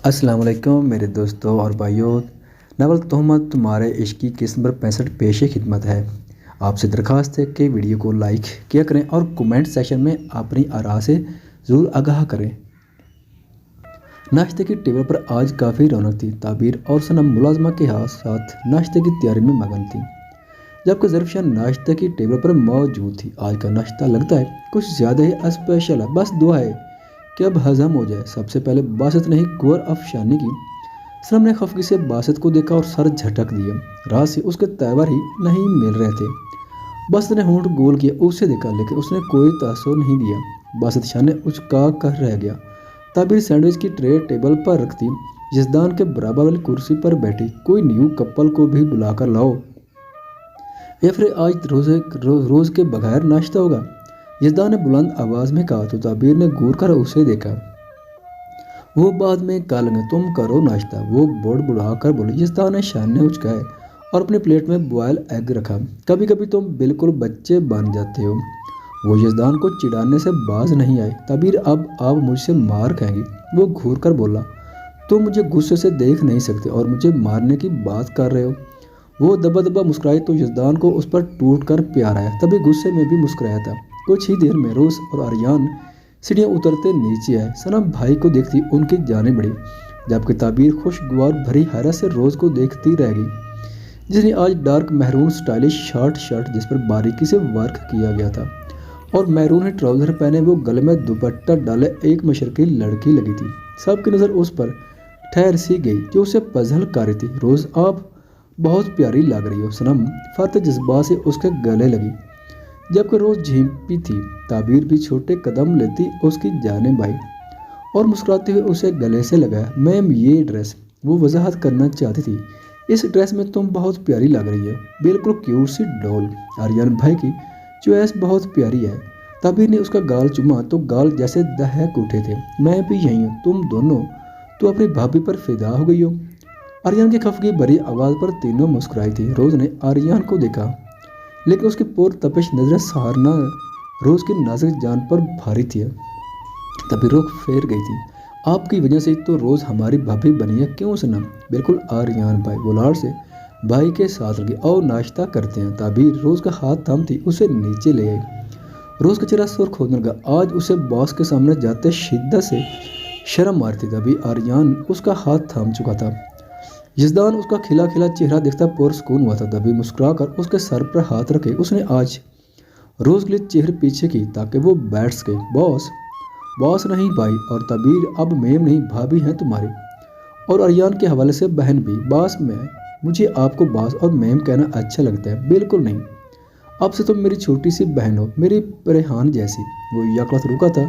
السلام علیکم میرے دوستوں اور بھائیوں، ناول تہمت تمہارے عشق کی قسم پر 65 پیش خدمت ہے۔ آپ سے درخواست ہے کہ ویڈیو کو لائک کیا کریں اور کومنٹ سیکشن میں اپنی آراء سے ضرور آگاہ کریں۔ ناشتے کی ٹیبل پر آج کافی رونق تھی۔ تعبیر اور صنم ملازمہ کے ساتھ ناشتے کی تیاری میں مگن تھی، جبکہ ظرفشاہ ناشتے کی ٹیبل پر موجود تھی۔ آج کا ناشتہ لگتا ہے کچھ زیادہ ہی اسپیشل ہے، بس دعا ہے کہ اب ہضم ہو جائے۔ سب سے پہلے باسط نے ہی گور افشانی کی۔ صنم نے خفگی سے باسط کو دیکھا اور سر جھٹک دیا۔ رات سے اس کے تیور ہی نہیں مل رہے تھے۔ باسط نے ہونٹ گول کیا، اسے دیکھا، لیکن اس نے کوئی تاثر نہیں دیا۔ باسط شانے اچکا کر رہ گیا۔ تعبیر سینڈوچ کی ٹرے ٹیبل پر رکھتی یزدان کے برابر والی کرسی پر بیٹھی۔ کوئی نیو کپل کو بھی بلا کر لاؤ یا پھر آج روز کے بغیر ناشتہ ہوگا، یزدان نے بلند آواز میں کہا تو تعبیر نے گور کر اسے دیکھا۔ وہ بعد میں کر لیں گے، تم کرو ناشتہ، وہ بڑ بڑا کر بولی۔ یزدان نے شانے اچکائے اور اپنی پلیٹ میں بوائل ایگ رکھا۔ کبھی کبھی تم بالکل بچے بن جاتے ہو۔ وہ یزدان کو چڑھانے سے باز نہیں آئے۔ تعبیر اب آپ مجھ سے مار کھائیں گی، وہ گھور کر بولا۔ تم مجھے غصے سے دیکھ نہیں سکتے اور مجھے مارنے کی بات کر رہے ہو۔ وہ دبا دبا مسکرائی تو یزدان کو اس پر ٹوٹ کر پیار آیا۔ تبھی غصے میں بھی مسکرایا تھا۔ کچھ ہی دیر میں روز اور آریان سیڑھیاں اترتے نیچے آئے۔ صنم بھائی کو دیکھتی ان کی جانب بڑھی، جبکہ تعبیر خوشگوار بھری حیرت سے روز کو دیکھتی رہ گئی، جس نے آج dark maroon stylish short shirt جس پر باریکی سے ورک کیا گیا تھا اور میرون ہی ٹراؤزر پہنے وہ گلے میں دوپٹہ ڈالے ایک مشرقی لڑکی لگی تھی۔ سب کی نظر اس پر ٹھہر سی گئی جو اسے پزل کر رہی تھی۔ روز آپ بہت پیاری لگ رہی ہو، صنم فرط جذبات سے اس کے گلے لگی، جبکہ روز جھیمپی تھی۔ تعبیر بھی چھوٹے قدم لیتی اس کی جانب آئی اور مسکراتے ہوئے اسے گلے سے لگایا۔ میم یہ ڈریس، وہ وضاحت کرنا چاہتی تھی، اس ڈریس میں تم بہت پیاری لگ رہی ہو، بالکل کیوٹ سی ڈول۔ آریان بھائی کی چوائس بہت پیاری ہے۔ تعبیر نے اس کا گال چوما تو گال جیسے دہک اٹھے تھے۔ میں بھی یہی ہوں، تم دونوں تو اپنی بھابھی پر فدا ہو گئی ہو۔ آریان کی خفگی بھری آواز پر تینوں مسکرائی تھی۔ روز نے آریان کو دیکھا، لیکن اس کی پر تپش نظریں سہارنا روز کی نازک جان پر بھاری تھی۔ تبھی رخ پھیر گئی تھی۔ آپ کی وجہ سے تو روز ہماری بھابھی بنی ہے، کیوں صنم؟ بالکل آریان بھائی، وہ لاڑ سے بھائی کے ساتھ لگی۔ آؤ ناشتہ کرتے ہیں۔ تعبیر روز کا ہاتھ تھامتی اسے نیچے لے آئی۔ روز کا چہرہ سرخ ہونے لگا۔ آج اسے باس کے سامنے جاتے شدت سے شرم آ رہی تھی۔ تبھی آریان اس کا ہاتھ تھام چکا تھا۔ یزدان اس کا کھلا کھلا چہرہ دیکھتا پرسکون ہوا تھا۔ تبھی مسکرا کر اس کے سر پر ہاتھ رکھے اس نے آج روز کے لیے چہر پیچھے کی تاکہ وہ بیٹھ سکے۔ باس نہیں بھائی، اور تعبیر اب میم نہیں بھابھی ہیں تمہاری، اور آریان کے حوالے سے بہن بھی۔ باس میں مجھے آپ کو باس اور میم کہنا اچھا لگتا ہے، بالکل نہیں، اب سے تم میری چھوٹی سی بہن ہو، میری پریحان جیسی۔ وہ یکلخت رکا تھا،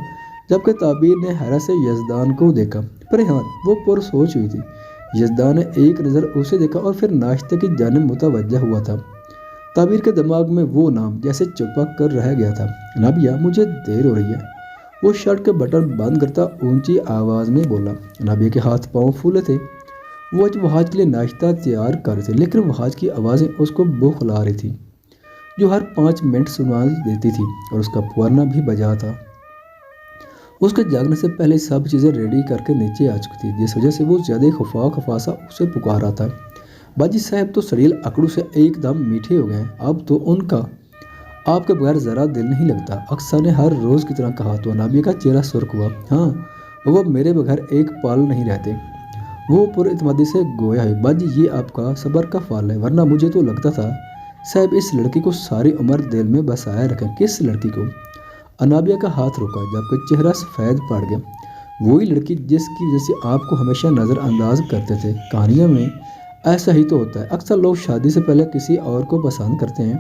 جبکہ تعبیر نے حیرت سے یزدان کو دیکھا۔ پریحان؟ وہ پر سوچ ہوئی تھی۔ یزدان نے ایک نظر اسے دیکھا اور پھر ناشتے کی جانب متوجہ ہوا تھا۔ تعبیر کے دماغ میں وہ نام جیسے چپک کر رہ گیا تھا۔ نابیہ، مجھے دیر ہو رہی ہے، وہ شرٹ کے بٹن بند کرتا اونچی آواز میں بولا۔ نابیہ کے ہاتھ پاؤں پھولے تھے۔ وہ وہاج کے لیے ناشتہ تیار کر رہے تھے، لیکن وہاج کی آوازیں اس کو بوکھلا رہی تھی، جو ہر 5 منٹ سنائی دیتی تھی، اور اس کا پورنا بھی بجا تھا۔ اس کے جاگنے سے پہلے سب چیزیں ریڈی کر کے نیچے آ چکی تھی، جس وجہ سے وہ زیادہ خفاسا اسے پکار رہا تھا۔ باجی صاحب تو سڑیل اکڑو سے ایک دم میٹھے ہو گئے ہیں، اب تو ان کا آپ کے بغیر ذرا دل نہیں لگتا، اقصیٰ نے ہر روز کی طرح کہا تو نابیہ کا چہرہ سرخ ہوا۔ ہاں، وہ میرے بغیر ایک پل نہیں رہتے، وہ پر اعتمادی سے گویا ہے۔ باجی یہ آپ کا صبر کا پھل ہے، ورنہ مجھے تو لگتا تھا صاحب اس لڑکی کو ساری عمر دل میں بسائے رکھیں۔ کس لڑکی کو؟ نابیہ کا ہاتھ رکا، جبکہ چہرہ سفید پڑ گیا۔ وہی لڑکی جس کی وجہ سے آپ کو ہمیشہ نظر انداز کرتے تھے۔ کہانیوں میں ایسا ہی تو ہوتا ہے، اکثر لوگ شادی سے پہلے کسی اور کو پسند کرتے ہیں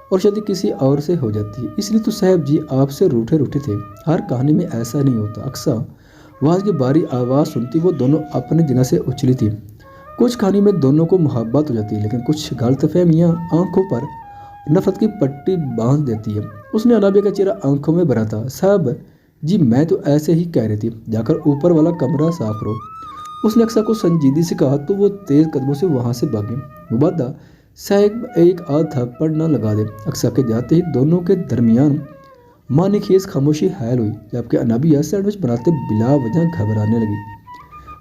اور شادی کسی اور سے ہو جاتی ہے، اس لیے تو صاحب جی آپ سے روٹھے تھے۔ ہر کہانی میں ایسا نہیں ہوتا۔ اکثر وہاج کی باری آواز سنتی وہ دونوں اپنی جگہ سے اچھلی تھی۔ کچھ کہانی میں دونوں کو محبت ہو جاتی ہے، لیکن کچھ غلط فہمیاں آنکھوں پر نفرت کی پٹی باندھ دیتی ہے۔ اس نے نابیہ کا چہرہ آنکھوں میں بھرا تھا۔ صاحب جی میں تو ایسے ہی کہہ رہی تھی، جا کر اوپر والا کمرہ صاف کرو، اس نے اقصیٰ کو سنجیدگی سے کہا تو وہ تیز قدموں سے وہاں سے بھاگی۔ مبادہ صاحب ایک آدھ تھپڑ نہ لگا دے۔ اقصیٰ کے جاتے ہی دونوں کے درمیان معنی خیز خاموشی حائل ہوئی، جبکہ نابیہ سینڈوچ بناتے بلا وجہ گھبرانے لگی۔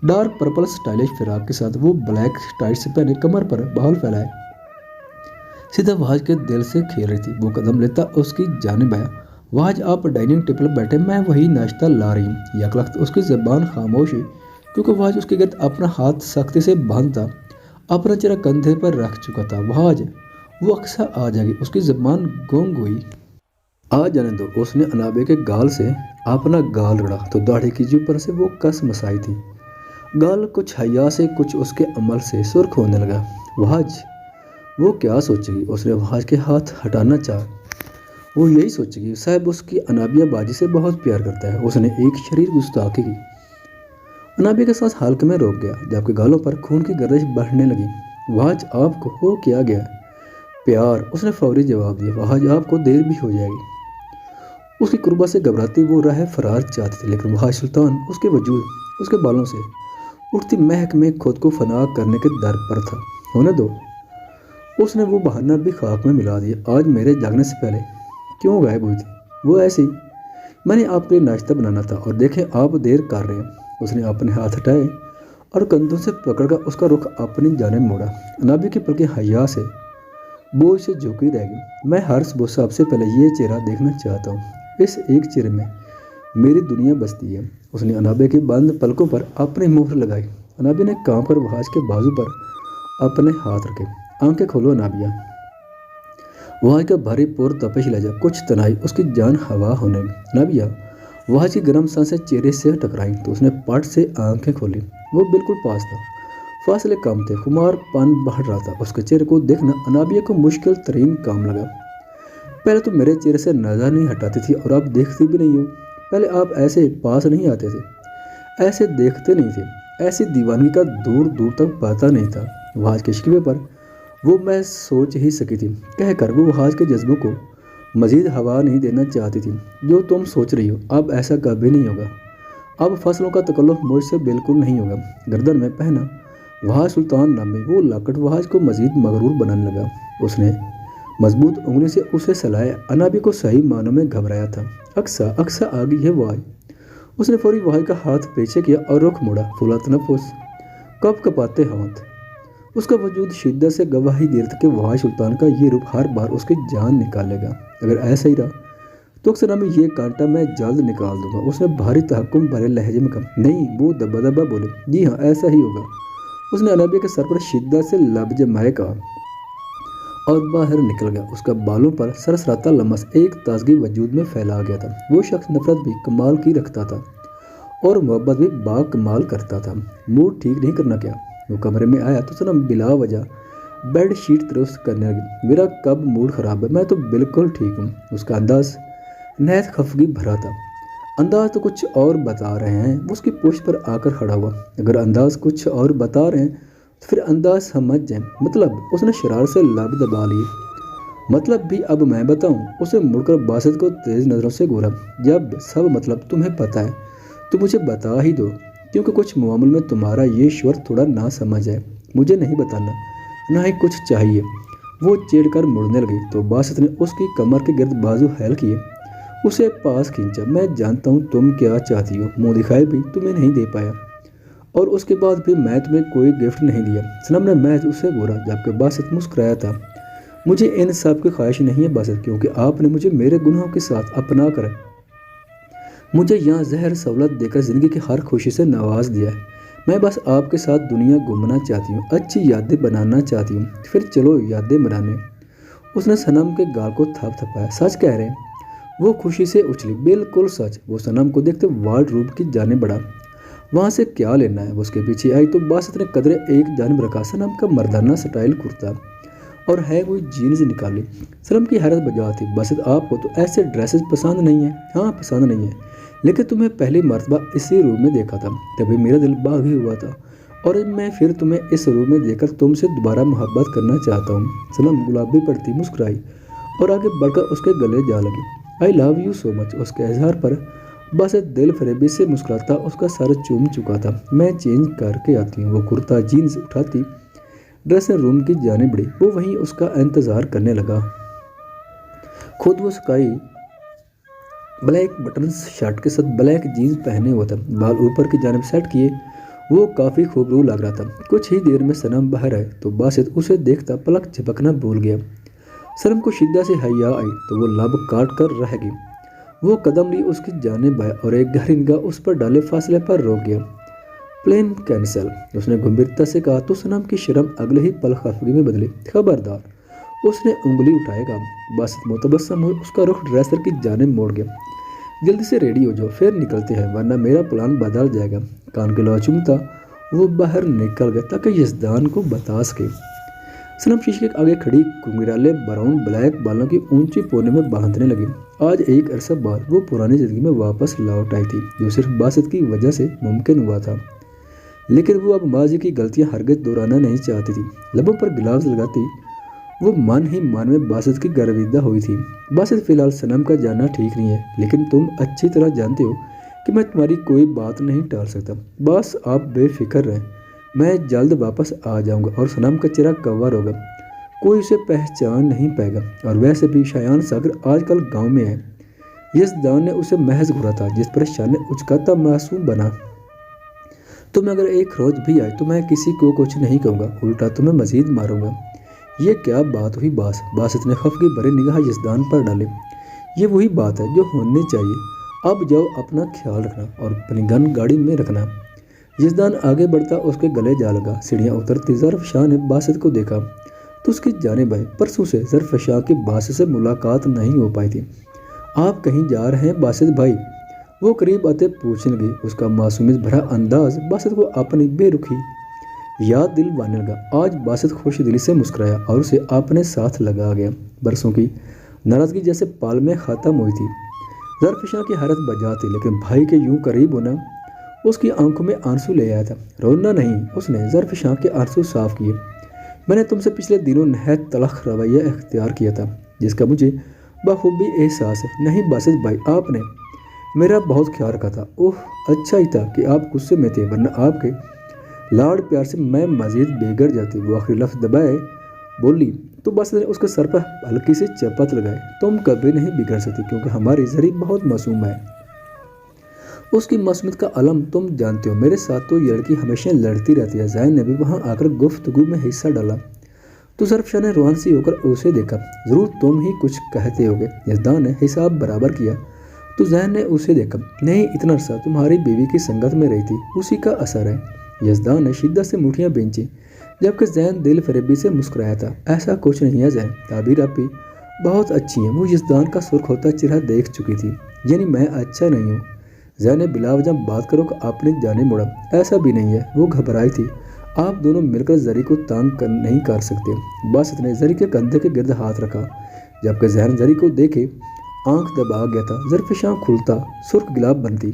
डार्क पर्पल स्टाइलिश फिराक के साथ वो ब्लैक टाइट्स पहने कमर पर बाल फैलाए सीधा वहाज के दिल से खेल रही थी। वो कदम लेता उसकी जानिब आया। वहाज, आप डाइनिंग टेबल पर बैठे, मैं वही नाश्ता ला रही हूँ। यकलख्त उसकी ज़बान खामोश हुई क्योंकि वहाज उसके गिर्द अपना हाथ सख्ती से बांधता अपना चेहरा कंधे पर रख चुका था। वहाज, वो अक्सर आ जाएगी। उसकी ज़बान गुंग हुई। आ जाने दो। उसने अनाबे के गाल से अपना गाल रगड़ा तो दाढ़ी की जी पर से वो कस मसाई थी। गाल कुछ हया से कुछ उसके अमल से सुर्ख होने लगा। वहाज, वो क्या सोचेगी? उसने वहाज के हाथ हटाना चाहा। वो यही सोचेगी साहब उसकी अनाबिया बाजी से बहुत प्यार करता है। उसने एक शरीर गुस्ताखी की। अनाबिया का सांस हल्के में रोक गया जबकि गालों पर खून की गर्दिश बढ़ने लगी। वहाज, आपको हो क्या गया? प्यार, उसने फौरी जवाब दिया। वहाज, आपको देर भी हो जाएगी। उसकी कुर्बा से घबराती वो राह फरार चाहती थी लेकिन वहाज सुल्तान उसके वजूद, उसके बालों से उठती महक में खुद को फना करने के दर पर था। होने दो। उसने वो बहाना भी खाक में मिला दिया। आज मेरे जागने से पहले क्यों गायब हुई थी? वो ऐसी, मैंने आपके लिए नाश्ता बनाना था और देखें आप देर कर रहे हैं। उसने अपने हाथ हटाए और कंधों से पकड़कर उसका रुख अपनी जानिब मोड़ा। अनाबी की पलकें हया से बोझ से झुकी रह गई। मैं हर सुबह सबसे पहले ये चेहरा देखना चाहता हूँ। इस एक चेहरे में मेरी दुनिया बसती है। उसने अनाबे की बंद पलकों पर अपनी मोहर लगाई। अनाबी ने कांप कर वहाज के बाजू पर अपने हाथ रखे। आंखें खोलो अनाबिया। वहाज का भारी पुर तपिश लहजा कुछ तनाई उसकी जान हवा होने में। अनाबिया, वहाज की गर्म सांसें चेहरे से टकराई तो उसने पट से आंखें खोली। वो बिल्कुल पास था। फासले कम थे। खुमार पान बढ़ रहा था। उसके चेहरे को देखना अनाबिया को मुश्किल तरीन काम लगा। पहले तो मेरे चेहरे से नजर नहीं हटाती थी और आप देखती भी नहीं हो। पहले आप ऐसे पास नहीं आते थे, ऐसे देखते नहीं थे। ऐसी दीवानगी का दूर दूर तक पता नहीं था। वहाज के शिकवे पर वो मैं सोच ही सकी थी कहकर वो वहाज के जज्बों को मजीद हवा नहीं देना चाहती थी। जो तुम सोच रही हो अब ऐसा कभी नहीं होगा। अब फसलों का तकल्लुफ मुझसे बिल्कुल नहीं होगा। गर्दन में पहना वहाज सुल्तान नामे वो लाकट वहाज को मजीद मगरूर बनाने लगा। उसने मजबूत उंगली से उसे सलाया। अनाबी को सही मानों में घबराया था। अक्सा अक्सा आ गई है वाज। उसने फौरी वाज का हाथ पीछे किया और रुख मोड़ा। फूला तनफुस, कप कपाते हाथ। उसका वजूद शिद्दत से गवाही दे रहा था कि वाज सुल्तान का ये रूप हर बार उसकी जान निकालेगा। अगर ऐसा ही रहा तो अक्सर में ये कांटा मैं जल्द निकाल दूंगा। उसने भारी तहक्कुम भरे लहजे में कहा। नहीं, वो दबा दबा बोले। जी हाँ, ऐसा ही होगा। उसने अनाबिया के सर पर शिद्दत से लब जमाए कहा और बाहर निकल गया। उसका बालों पर सरसराता लमस एक ताजगी वजूद में फैला गया था। वो शख्स नफरत भी कमाल की रखता था और मोहब्बत भी बा कमाल करता था। मूड ठीक नहीं करना क्या? वो कमरे में आया तो सनम बिला वजह बेड शीट दुरुस्त करने लगी। मेरा कब मूड ख़राब है? मैं तो बिल्कुल ठीक हूँ। उसका अंदाज नहायत खफगी भरा था। अंदाज तो कुछ और बता रहे हैं। वो उसकी पुश्त पर आकर खड़ा हुआ। अगर अंदाज कुछ और बता रहे हैं तो फिर अंदाज समझ जाए। मतलब? उसने शरार से लब दबा लिए। मतलब भी अब मैं बताऊं? उसे मुड़कर बासित को तेज नज़रों से घूरा। जब सब मतलब तुम्हें पता है तो मुझे बता ही दो, क्योंकि कुछ मामले में तुम्हारा ये स्वर थोड़ा ना समझ है। मुझे नहीं बताना, ना ही कुछ चाहिए। वो चिढ़ कर मुड़ने लगी तो बासित ने उसकी कमर के गिर्द बाजू हैल किए, उसे पास खींचा। मैं जानता हूँ तुम क्या चाहती हो। मुँह दिखाए भी तुम्हें नहीं दे पाया और उसके बाद भी मैं तुम्हें कोई गिफ्ट नहीं दिया। सनम ने महज उसे घूरा जबकि बासित मुस्कुराया था। मुझे इन सब की ख्वाहिश नहीं है बासित, क्योंकि आपने मुझे मेरे गुनाहों के साथ अपना कर मुझे यहाँ जहर सहूलत देकर ज़िंदगी की हर खुशी से नवाज दिया है। मैं बस आपके साथ दुनिया घूमना चाहती हूँ, अच्छी यादें बनाना चाहती हूँ। फिर चलो यादें बनाने। उसने सनम के गाल को थपथपाया। सच कह रहे हैं? वो खुशी से उछली। बिल्कुल सच। वो सनम को देखते वार्डरोब की जाने बढ़ा। वहाँ से क्या लेना है? वो उसके पीछे आई तो बासित ने कदरे एक जानिब रखा सनम का मर्दाना स्टाइल कुर्ता और है कोई जीन्स निकाली। सनम की हैरत बजा थी। बासित, आपको तो ऐसे ड्रेसेस पसंद नहीं है? हाँ, पसंद नहीं है, लेकिन तुम्हें पहली मर्तबा इसी रूम में देखा था तभी मेरा दिल बागी हुआ था और मैं फिर तुम्हें इस रूम में देखकर तुमसे दोबारा मोहब्बत करना चाहता हूँ। सनम गुलाबी पड़ती मुस्कुराई और आगे बढ़कर उसके गले जा लगी। I love you so much. उसके इजहार पर बस दिल फरेबी से मुस्कुराता उसका सर चूम चुका था। मैं चेंज करके आती हूँ। वो कुर्ता जीन्स उठाती ड्रेसिंग रूम की जाने बढ़ी। वो वहीं उसका इंतज़ार करने लगा। खुद वो स्काई ब्लैक बटन शर्ट के साथ ब्लैक जीन्स पहने हुआ था, बाल ऊपर की जानिब सेट किए वो काफ़ी खूबरू लग रहा था। कुछ ही देर में सनम बाहर आए तो बासित उसे देखता पलक झपकना भूल गया। सनम को शिद्दत से हया आई तो वो लब काट कर रह गई। वो कदम ली उसकी जानिब आया और एक गहरी निगाह उस पर डाले फासले पर रोक गया। प्लेन कैंसिल, उसने गंभीरता से कहा तो सनम की शर्म अगले ही पल खफगी में बदली। खबरदार, उसने उंगली उठाएगा। बासित मुतबस्सम हुई उसका रुख ड्रेसर की जानिब मोड़ गया। जल्दी से रेडी हो जाओ, फिर निकलते हैं वरना मेरा प्लान बदल जाएगा। कान के लौ चुमता वो बाहर निकल गया ताकि यजदान को बता सके। सनम शीशे के आगे खड़ी कुंगराले ब्राउन ब्लैक बालों की ऊंची पोने में बांधने लगी। आज एक अरसा बाद वो पुरानी जिंदगी में वापस लौट आई थी जो सिर्फ बासित की वजह से मुमकिन हुआ था। लेकिन वो अब माजी की गलतियां हरगिज दोहराना नहीं चाहती थी। लबों पर गिलाव्स लगाती वो मन ही मन में बासित की गर्विदा हुई थी। बासित फिलहाल सनम का जानना ठीक नहीं है, लेकिन तुम अच्छी तरह जानते हो कि मैं तुम्हारी कोई बात नहीं टाल सकता। बस आप बेफिक्र रहें, मैं जल्द वापस आ जाऊंगा और सनम का चेहरा कवर होगा, कोई उसे पहचान नहीं पाएगा। और वैसे भी शायान सागर आजकल गांव में है। यजदान ने उसे महज घूरा था जिस पर शान ने उचकाता मासूम बना। तुम अगर एक रोज भी आए तो मैं किसी को कुछ नहीं कहूँगा, उल्टा तुम्हें मजीद मारूंगा। ये क्या बात हुई बासित ने खफगी भरे निगाह यजदान पर डाले। ये वही बात है जो होनी चाहिए। अब जाओ, अपना ख्याल रखना और अपनी गन गाड़ी में रखना। यजदान आगे बढ़ता उसके गले जा लगा। सीढ़ियाँ उतरती ज़रफ़ शाह ने बासित को देखा तो उसकी जानिब आए। परसों से ज़रफ़ शाह की बासित से मुलाकात नहीं हो पाई थी। आप कहीं जा रहे हैं बासित भाई? वो करीब आते पूछने लगी। उसका मासूमियत भरा अंदाज बासित को अपनी बेरुखी याद दिलवाने लगा। आज बासित खुश दिली से मुस्कुराया और उसे अपने साथ लगा गया। बरसों की नाराज़गी जैसे पाल में ख़त्म हुई थी। ज़रफ़ शाह की हालत बजा थी, लेकिन भाई के यूं करीब होना उसकी आंखों में आंसू ले आया था। रोना नहीं, उसने ज़रफ़ शाह के आंसू साफ किए। मैंने तुमसे पिछले दिनों नहायत तलख रवैया इख्तियार किया था जिसका मुझे बखूबी एहसास है। नहीं बासित भाई, आपने मेरा बहुत ख्याल रखा था। ओह, अच्छा ही था कि आप गुस्से में थे, वरना आपके लाड़ प्यार से मैं मजीद बेघर जाती। वो आखिरी लफ्ज़ दबाए बोली तो बासित ने उसके सर पर हल्की सी चपत लगाई। तुम कभी नहीं बिगड़ सकती क्योंकि हमारी ज़री बहुत मासूम है। उसकी मासूमियत का अलम तुम जानते हो। मेरे साथ तो ये लड़की हमेशा लड़ती रहती है। ज़ैन ने भी वहाँ आकर गुफ्तगू में हिस्सा डाला तो ज़रफ़ शाह ने रुहान सी होकर उसे देखा। ज़रूर तुम ही कुछ कहते होगे। यजदान ने हिसाब बराबर किया तो ज़ैन ने उसे देखा। नहीं, इतना अरसा तुम्हारी बीवी की संगत में रही थी, उसी का असर है। यजदान ने शिद्दत से मुठियाँ बेंची जबकि ज़ैन दिल फरेबी से मुस्कुराया था। ऐसा कुछ नहीं है ज़ैन, ताबीर आपकी बहुत अच्छी है। वो यजदान का सुर्ख होता चेहरा देख चुकी थी। यानी मैं अच्छा नहीं हूँ? ज़ैन ने बिलावजा बात करो कि आपने जाने मुड़ा। ऐसा भी नहीं है, वो घबराई थी। आप दोनों मिलकर जरी को तंग नहीं कर सकते। बासित ने जरी के कंधे के गिर्द हाथ रखा जबकि ज़ैन जरी को देखे आंख दबा गया था। ज़रफ़ शाह खुलता, सुर्ख गिलाब बनती,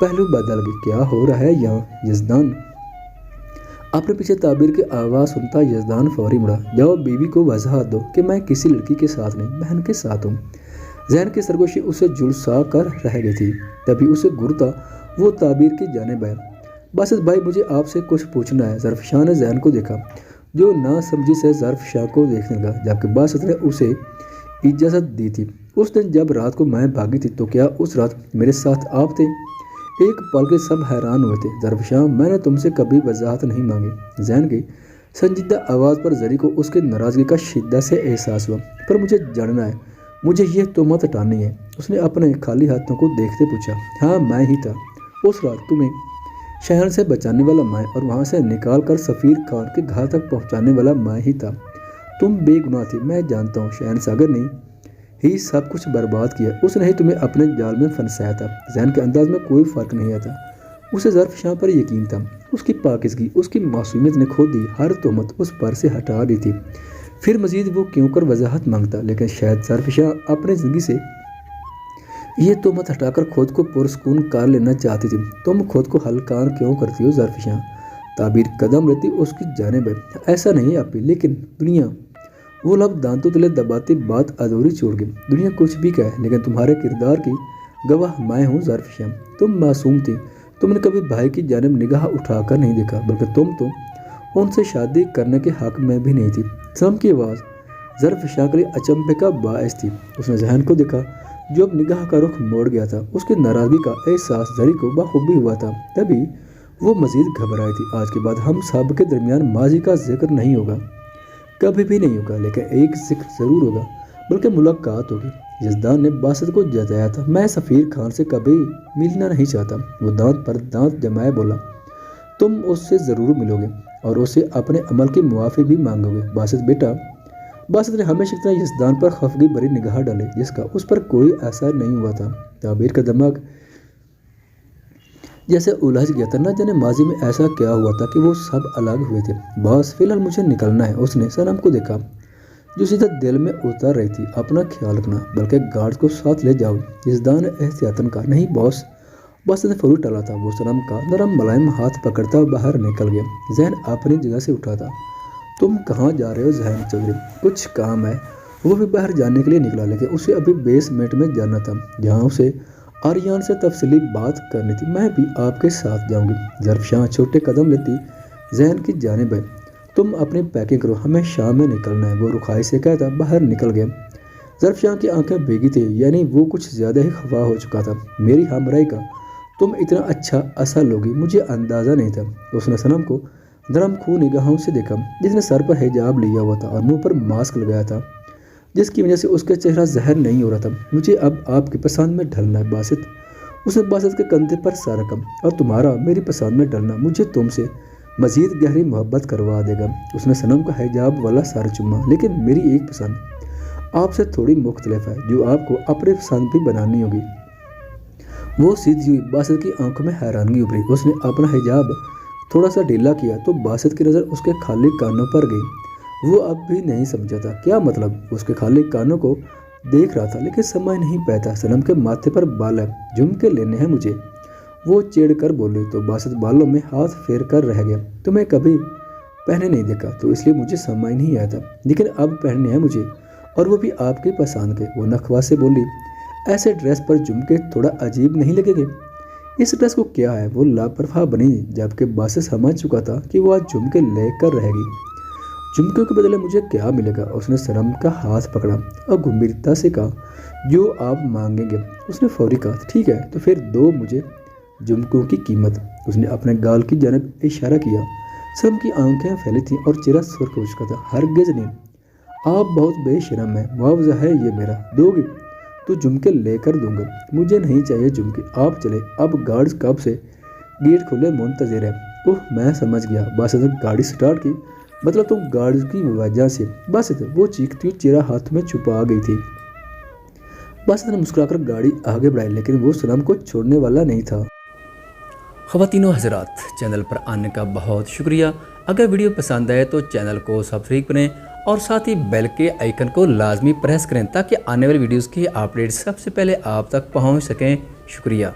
पहलू बदल गई। क्या हो रहा है यहाँ? यजदान अपने पीछे ताबीर की आवाज़ सुनता यजदान फौरी मुड़ा। जाओ, बीवी को वजाहत दो कि मैं किसी लड़की के साथ नहीं, बहन के साथ हूँ। ज़ैन की सरगोशी उसे झुलसा कर रह गई थी। तभी उसे घूरता वो ताबीर की जानिब आया। बासित भाई, मुझे आपसे कुछ पूछना है। ज़रफ़ शाह ने ज़ैन को देखा जो ना समझी से ज़रफ़ शाह को देखने लगा जबकि बासित ने उसे इजाज़त दी थी। उस दिन जब रात को मैं भागी थी तो क्या उस रात मेरे साथ आप थे? एक पल के सब हैरान हुए थे। ज़रफ़ शाह, मैंने तुमसे कभी वजाहत नहीं मांगी। ज़ैन की संजीदा आवाज़ पर जरी को उसकी नाराज़गी का शिद्दत से एहसास हुआ। पर मुझे जानना है, मुझे ये तोहमत हटानी है। उसने अपने खाली हाथों को देखते पूछा। हाँ, मैं ही था। उस रात तुम्हें शहर से बचाने वाला मैं और वहाँ से निकाल कर सफ़ीर खान के घर तक पहुँचाने वाला मैं ही था। तुम बेगुनाह थी, मैं जानता हूँ। शहन सागर ने ही सब कुछ बर्बाद किया। उसने ही तुम्हें अपने जाल में फंसाया था। ज़ैन के अंदाज में कोई फ़र्क नहीं आता। उसे ज़रफ़ शाह पर यकीन था। उसकी पाकिज़गी, उसकी मासूमियत ने खुद ही हर तोहमत उस पर से हटा दी थी। फिर मज़ीद वो क्यों कर वजाहत मांगता, लेकिन शायद ज़रफ़ शाह अपने ज़िंदगी से ये तोहमत हटाकर खुद को पुरस्कून कर लेना चाहती थी। तुम खुद को हल्कान क्यों करती हो ज़रफ़ शाह? ताबीर कदम लेती उसकी जानिब है। ऐसा नहीं आपी, लेकिन दुनिया, वो लब दांतों तले दबाती बात अधूरी छोड़ गई। दुनिया कुछ भी कहे, लेकिन तुम्हारे किरदार की गवाह मैं हूँ ज़रफ़ शाह। तुम मासूम थी, तुमने कभी भाई की जानिब निगाह उठाकर नहीं देखा, बल्कि तुम तो उनसे शादी करने के हक़ में भी नहीं थी। सनम की आवाज़ ज़रफ़ शाह के लिए अचंभे का बायस थी। उसने ज़हन को देखा जो अब निगाह का रुख मोड़ गया था। उसकी नाराज़गी का एहसास जरी को बखूबी हुआ था। तभी वो मज़ीद घबराई थी। आज के बाद हम सब के दरमियान माजी का जिक्र नहीं होगा, कभी भी नहीं होगा, लेकिन एक जिक्र ज़रूर होगा, बल्कि मुलाकात होगी। यज़दान ने बासत को जताया था, मैं सफ़ीर खान से कभी मिलना नहीं चाहता। वो दांत पर दांत जमाए बोला, तुम उससे ज़रूर मिलोगे और उससे अपने अमल की मुआफ़ी भी मांगोगे। बासत बेटा, बासत ने हमेशा इतना यज़दान पर खफगी भरी निगाह डाली जिसका उस पर कोई असर नहीं हुआ था। ताबीर का दिमाग जैसे उलझ गया था, न जाने माजी में ऐसा क्या हुआ था कि वो सब अलग हुए थे। बॉस फिलहाल मुझे निकलना है। उसने सनम को देखा जो सीधा दिल में उतर रही थी, अपना ख्याल रखना, बल्कि गार्ड को साथ ले जाओ। यज़दान ने एहतियातन कहा, नहीं बॉस। बॉस ने फौरी टाला था। वो सनम का नरम मुलायम हाथ पकड़ता बाहर निकल गया। जहन अपनी जगह से उठा था। तुम कहाँ जा रहे हो जहन चौधरी? कुछ काम है। वो भी बाहर जाने के लिए निकला, लेकिन उसे अभी बेसमेंट में जाना था जहाँ उसे आर्यन से तफसीली बात करनी थी। मैं भी आपके साथ जाऊंगी। ज़रफ़शां छोटे कदम लेती जहन की जानिब है। तुम अपनी पैकिंग करो, हमें शाम में निकलना है। वो रुखाई से कहता बाहर निकल गया। ज़रफ़शां की आंखें भीगी थी, यानी वो कुछ ज़्यादा ही खफा हो चुका था। मेरी हमराई का तुम इतना अच्छा असर लोगी, मुझे अंदाज़ा नहीं था। उसने सनम को नरम खू निगाहों से देखा, जिसने सर पर हिजाब लिया हुआ था और मुंह पर मास्क लगाया था, जिसकी वजह से उसका चेहरा ज़हर नहीं हो रहा था। मुझे अब आपकी पसंद में ढलना है बासित। उसने बासित के कंधे पर सर रखा, और तुम्हारा मेरी पसंद में ढलना मुझे तुमसे मज़ीद गहरी मोहब्बत करवा देगा। उसने सनम का हिजाब वाला सर चूमा, लेकिन मेरी एक पसंद आपसे थोड़ी मुख्तलिफ है जो आपको अपनी पसंद भी बनानी होगी। वो सीधी हुई। बासित की आंखों में हैरानगी उभरी। उसने अपना हिजाब थोड़ा सा ढीला किया तो बासित की नज़र उसके खाली कानों पर गई। वो अब भी नहीं समझा था क्या मतलब। उसके खाली कानों को देख रहा था, लेकिन समझ नहीं पाता। सनम के माथे पर बाल है, झुमके लेने हैं मुझे, वो चिढ़ कर बोली। तो बासित बालों में हाथ फेर कर रह गया। तुम्हें कभी पहने नहीं देखा तो इसलिए मुझे समझ नहीं आया था, लेकिन अब पहनने हैं मुझे, और वो भी आपकी पसंद के। वो नखवा से बोली, ऐसे ड्रेस पर झुमके थोड़ा अजीब नहीं लगेंगे? इस ड्रेस को क्या है? वो लापरवाह बनी, जबकि बासित समझ चुका था कि वो आज झुमके लेकर रहेगी। झुमके के बदले मुझे क्या मिलेगा? उसने सनम का हाथ पकड़ा और गंभीरता से कहा, जो आप मांगेंगे। उसने फौरी कहा, ठीक है तो फिर दो मुझे झुमकों की कीमत। उसने अपने गाल की जानब इशारा किया। सनम की आंखें फैली थीं और चेहरा सुर्ख हो चुका था। हरगिज़ नहीं, आप बहुत बेशरम हैं, मुआवजा है ये मेरा, दोगे तो झुमके लेकर दूंगा। मुझे नहीं चाहिए झुमके, आप चले। अब गार्ड्स कब से गेट खोले मुंतज़िर है। ओह मैं समझ गया। बासित ने गाड़ी स्टार्ट की, मतलब तुम गार्ड्स की वजह से? बासित, वो चीखती हुई चेहरा हाथ में छुपा गई थी। बासित ने मुस्कुराकर गाड़ी आगे बढ़ाई, लेकिन वो सनम को छोड़ने वाला नहीं था। ख़वातीनो हज़रात, चैनल पर आने का बहुत शुक्रिया। अगर वीडियो पसंद आए तो चैनल को सब्सक्राइब करें और साथ ही बेल के आइकन को लाजमी प्रेस करें ताकि आने वाली वीडियोस की अपडेट सबसे पहले आप तक पहुंच सकें। शुक्रिया।